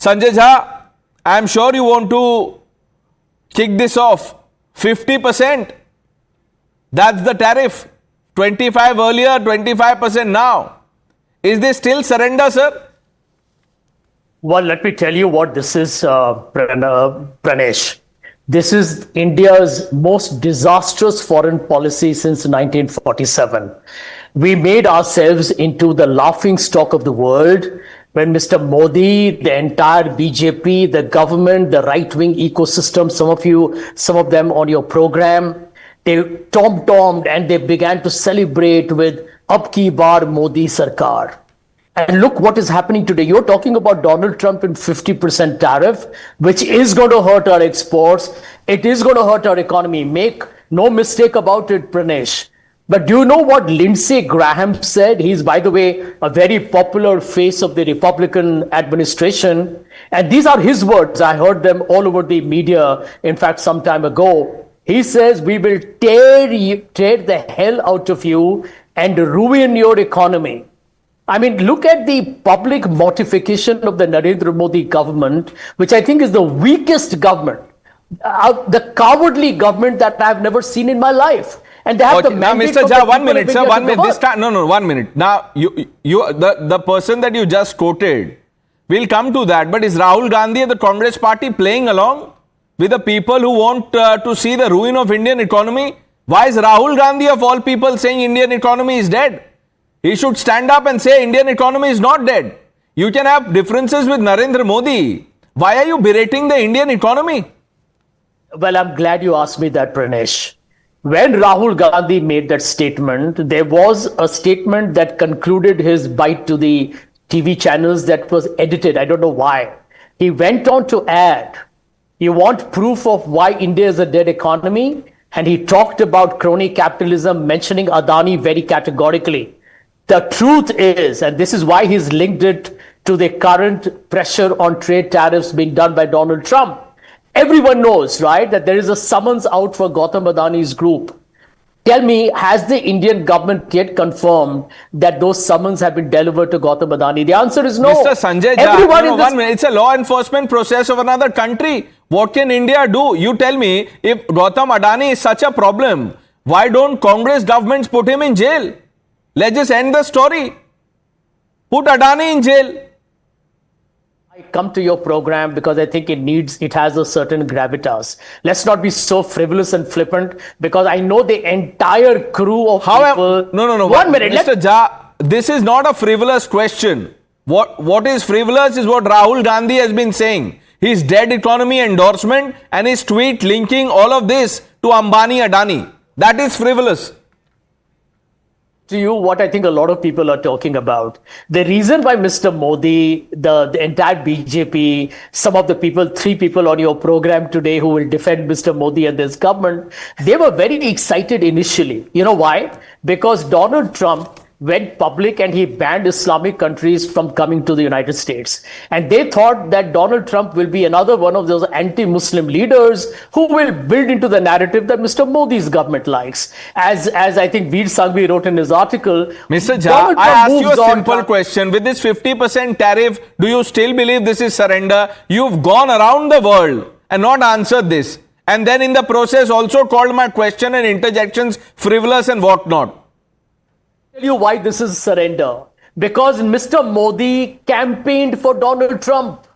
Sanjay Jha, I am sure you want to kick this off. 50%. That's the tariff. 25 earlier, 25% now. Is this still surrender, sir? Well, let me tell you what this is, Pranesh. This is India's most disastrous foreign policy since 1947. We made ourselves into the laughing stock of the world when Mr. Modi, the entire BJP, the government, the right-wing ecosystem, some of them on your program, they tom-tommed and they began to celebrate with Ab Ki Baar Modi Sarkar. And look what is happening today. You're talking about Donald Trump and 50% tariff, which is going to hurt our exports. It is going to hurt our economy. Make no mistake about it, Pranesh. But do you know what Lindsey Graham said? He's, by the way, a very popular face of the Republican administration. And these are his words. I heard them all over the media, in fact, some time ago. He says, we will tear the hell out of you and ruin your economy. I mean, look at the public mortification of the Narendra Modi government, which I think is the weakest government, the cowardly government that I've never seen in my life. And they have the mandate. Now, Mr. Jha, 1 minute, sir, 1 minute. This time, no, 1 minute. Now, the person that you just quoted, we'll come to that. But is Rahul Gandhi and the Congress party playing along with the people who want to see the ruin of Indian economy? Why is Rahul Gandhi, of all people, saying Indian economy is dead? He should stand up and say Indian economy is not dead. You can have differences with Narendra Modi. Why are you berating the Indian economy? Well, I'm glad you asked me that, Pranesh. When Rahul Gandhi made that statement, there was a statement that concluded his bite to the TV channels that was edited. I don't know why. He went on to add, you want proof of why India is a dead economy? And he talked about crony capitalism, mentioning Adani very categorically. The truth is, and this is why he's linked it to the current pressure on trade tariffs being done by Donald Trump. Everyone knows, right, that there is a summons out for Gautam Adani's group. Tell me, has the Indian government yet confirmed that those summons have been delivered to Gautam Adani? The answer is no. Mr. Sanjay Jha, 1 minute. It's a law enforcement process of another country. What can India do? You tell me, if Gautam Adani is such a problem, why don't Congress governments put him in jail? Let's just end the story. Put Adani in jail. I come to your program because I think it has a certain gravitas. Let's not be so frivolous and flippant, because I know the entire crew of people. No. 1 minute. Mr. Jha, this is not a frivolous question. What is frivolous is what Rahul Gandhi has been saying. His dead economy endorsement and his tweet linking all of this to Ambani Adani. That is frivolous. To you what I think a lot of people are talking about. The reason why Mr. Modi, the entire BJP, some of the people, 3 people on your program today who will defend Mr. Modi and this government, they were very excited initially. You know why? Because Donald Trump went public and he banned Islamic countries from coming to the United States. And they thought that Donald Trump will be another one of those anti-Muslim leaders who will build into the narrative that Mr. Modi's government likes. As I think Veer Sanghvi wrote in his article. Mr. Jha, I asked you a simple question. With this 50% tariff, do you still believe this is surrender? You've gone around the world and not answered this. And then in the process also called my question and interjections frivolous and whatnot. Tell you why this is surrender. Because Mr. Modi campaigned for Donald Trump.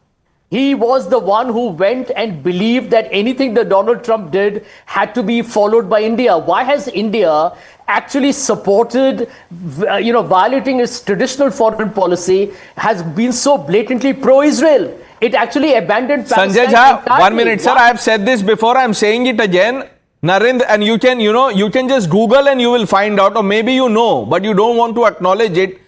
He was the one who went and believed that anything that Donald Trump did had to be followed by India. Why has India actually supported, violating its traditional foreign policy, has been so blatantly pro-Israel? It actually abandoned Palestine. Sanjay Jha, 1 minute, sir. I have said this before. I am saying it again. Narendra, and you can just Google and you will find out, or maybe you know, but you don't want to acknowledge it.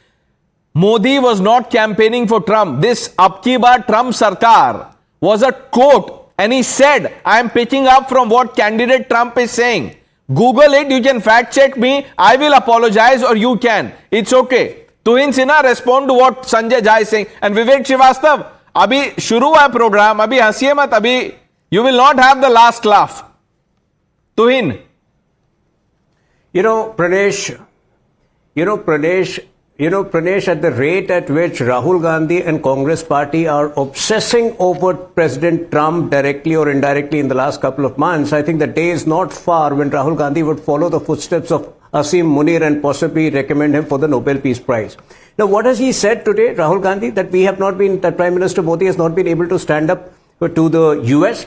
Modi was not campaigning for Trump. This Ab Ki Baar Trump Sarkar was a quote, and he said, I am picking up from what candidate Trump is saying. Google it, you can fact check me, I will apologize, or you can. It's okay. Tuhin Sinha respond to what Sanjay Jha is saying. And Vivek Srivastav, abhi shuru hai program, abhi hasiye mat, abhi you will not have the last laugh. Tuhin. Pradesh, Pranesh, at the rate at which Rahul Gandhi and Congress party are obsessing over President Trump directly or indirectly in the last couple of months, I think the day is not far when Rahul Gandhi would follow the footsteps of Asim Munir and possibly recommend him for the Nobel Peace Prize. Now, what has he said today, Rahul Gandhi, that Prime Minister Modi has not been able to stand up to the US?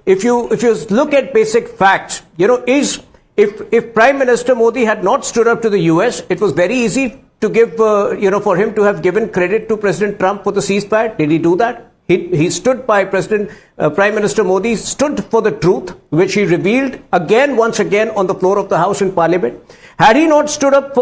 If you look at basic facts, if Prime Minister Modi had not stood up to the US, it was very easy to give, for him to have given credit to President Trump for the ceasefire. Did he do that? He stood by Prime Minister Modi stood for the truth, which he revealed once again on the floor of the House in Parliament. Had he not stood up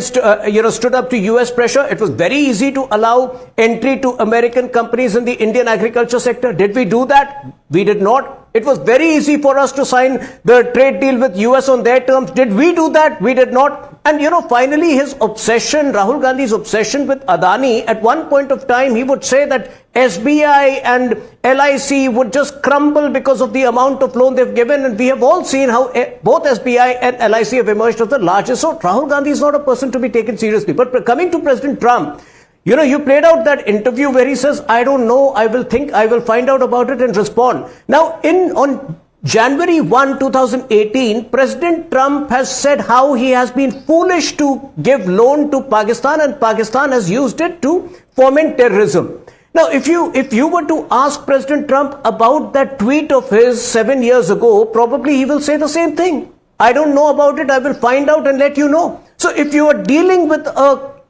stood up to US pressure, it was very easy to allow entry to American companies in the Indian agriculture sector. Did we do that? We did not. It was very easy for us to sign the trade deal with US on their terms. Did we do that? We did not. And finally his obsession, Rahul Gandhi's obsession with Adani, at one point of time he would say that SBI and LIC would just crumble because of the amount of loan they've given. And we have all seen how both SBI and LIC have emerged as the largest. So Rahul Gandhi is not a person to be taken seriously. But coming to President Trump, you played out that interview where he says, I don't know, I will find out about it and respond. Now, on January 1, 2018, President Trump has said how he has been foolish to give loan to Pakistan and Pakistan has used it to foment terrorism. Now, if you were to ask President Trump about that tweet of his 7 years ago, probably he will say the same thing. I don't know about it. I will find out and let you know. So if you are dealing with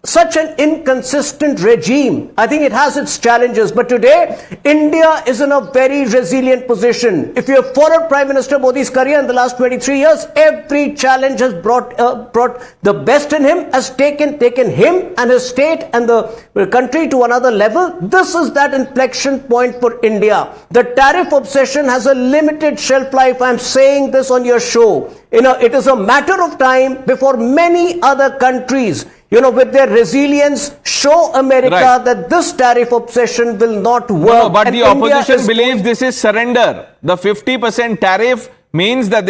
such an inconsistent regime, I think it has its challenges. But today, India is in a very resilient position. If you have followed Prime Minister Modi's career in the last 23 years, every challenge has brought the best in him, has taken him and his state and the country to another level. This is that inflection point for India. The tariff obsession has a limited shelf life. I'm saying this on your show. It is a matter of time before many other countries, with their resilience, show America that this tariff obsession will not work. No, but the opposition believes this is surrender. The 50% tariff means that